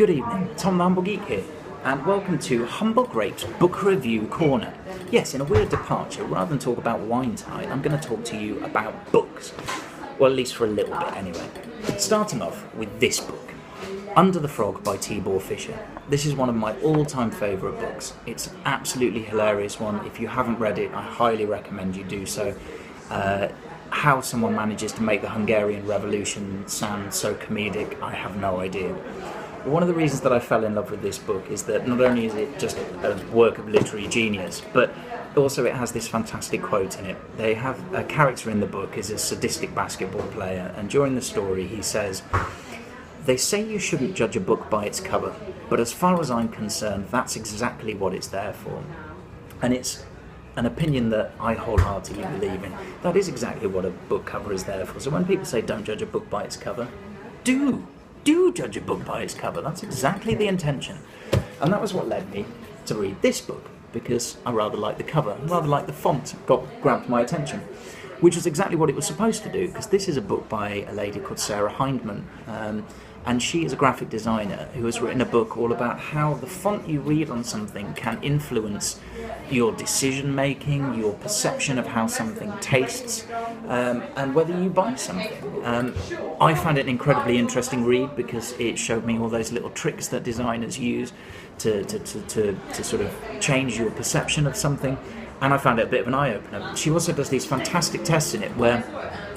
Good evening, Tom the Humble Geek here, and welcome to Humble Grape's Book Review Corner. Yes, in a weird departure, rather than talk about wine tonight, I'm going to talk to you about books. Well, at least for a little bit anyway. Starting off with this book, Under the Frog by Tibor Fischer. This is one of my all-time favourite books. It's an absolutely hilarious one. If you haven't read it, I highly recommend you do so. How someone manages to make the Hungarian Revolution sound so comedic, I have no idea. One of the reasons that I fell in love with this book is that not only is it just a work of literary genius, but also it has this fantastic quote in it. They have a character in the book is a sadistic basketball player, and during the story he says, "They say you shouldn't judge a book by its cover, but as far as I'm concerned, that's exactly what it's there for." And it's an opinion that I wholeheartedly believe in. That is exactly what a book cover is there for. So when people say don't judge a book by its cover, do judge a book by its cover. That's exactly the intention. And that was what led me to read this book, because I rather like the cover, rather like the font grabbed my attention, which is exactly what it was supposed to do, because this is a book by a lady called Sarah Hindman, and she is a graphic designer who has written a book all about how the font you read on something can influence your decision making, your perception of how something tastes, and whether you buy something. I found it an incredibly interesting read because it showed me all those little tricks that designers use to sort of change your perception of something, and I found it a bit of an eye-opener. She also does these fantastic tests in it where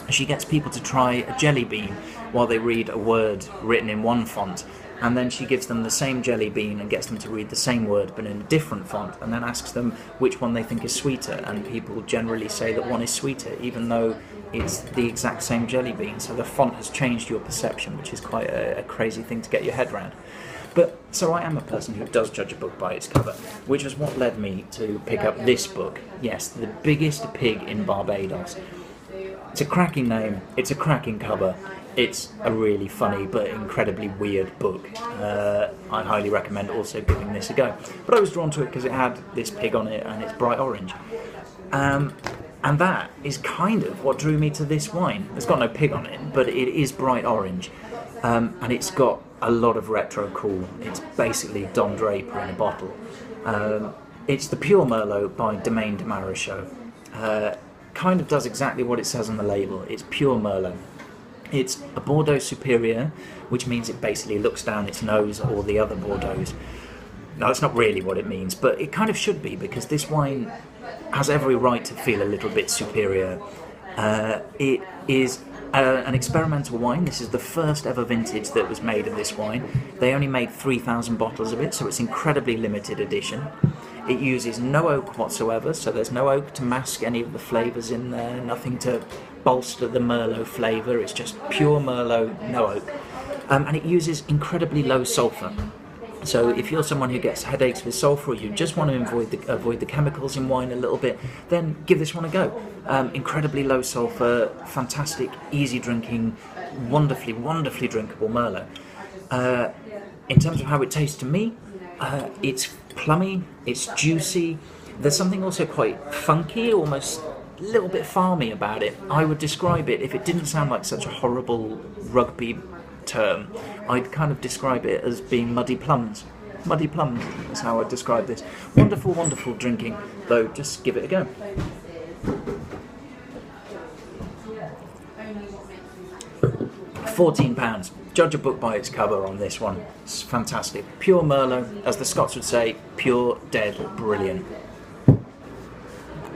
she gets people to try a jelly bean while they read a word written in one font, and then she gives them the same jelly bean and gets them to read the same word but in a different font, and then asks them which one they think is sweeter, and people generally say that one is sweeter even though it's the exact same jelly bean. So the font has changed your perception, which is quite a crazy thing to get your head around. But so I am a person who does judge a book by its cover, which is what led me to pick up this book. Yes, The Biggest Pig in Barbados. It's a cracking name, it's a cracking cover, it's a really funny but incredibly weird book. I highly recommend also giving this a go. But I was drawn to it because it had this pig on it and it's bright orange. And that is kind of what drew me to this wine. It's got no pig on it, but it is bright orange. And it's got a lot of retro cool. It's basically Don Draper in a bottle. It's the Pure Merlot by Domaine de Marichaux. Kind of does exactly what it says on the label. It's pure Merlot. It's a Bordeaux Superior, which means it basically looks down its nose at all the other Bordeaux. No, that's not really what it means, but it kind of should be, because this wine has every right to feel a little bit superior. It is an experimental wine. This is the first ever vintage that was made of this wine. They only made 3,000 bottles of it, so it's incredibly limited edition. It uses no oak whatsoever, so there's no oak to mask any of the flavours in there, nothing to bolster the Merlot flavour. It's just pure Merlot, no oak. And it uses incredibly low sulphur. So if you're someone who gets headaches with sulphur, or you just want to avoid the chemicals in wine a little bit, then give this one a go. Incredibly low sulphur, fantastic, easy drinking, wonderfully drinkable Merlot. In terms of how it tastes to me, it's plummy, it's juicy. There's something also quite funky, almost a little bit farmy about it. I would describe it, if it didn't sound like such a horrible rugby term, I'd kind of describe it as being muddy plums. Muddy plums is how I'd describe this. Wonderful drinking, though. Just give it a go. £14. Judge a book by its cover on this one. It's fantastic. Pure Merlot, as the Scots would say, pure, dead, brilliant.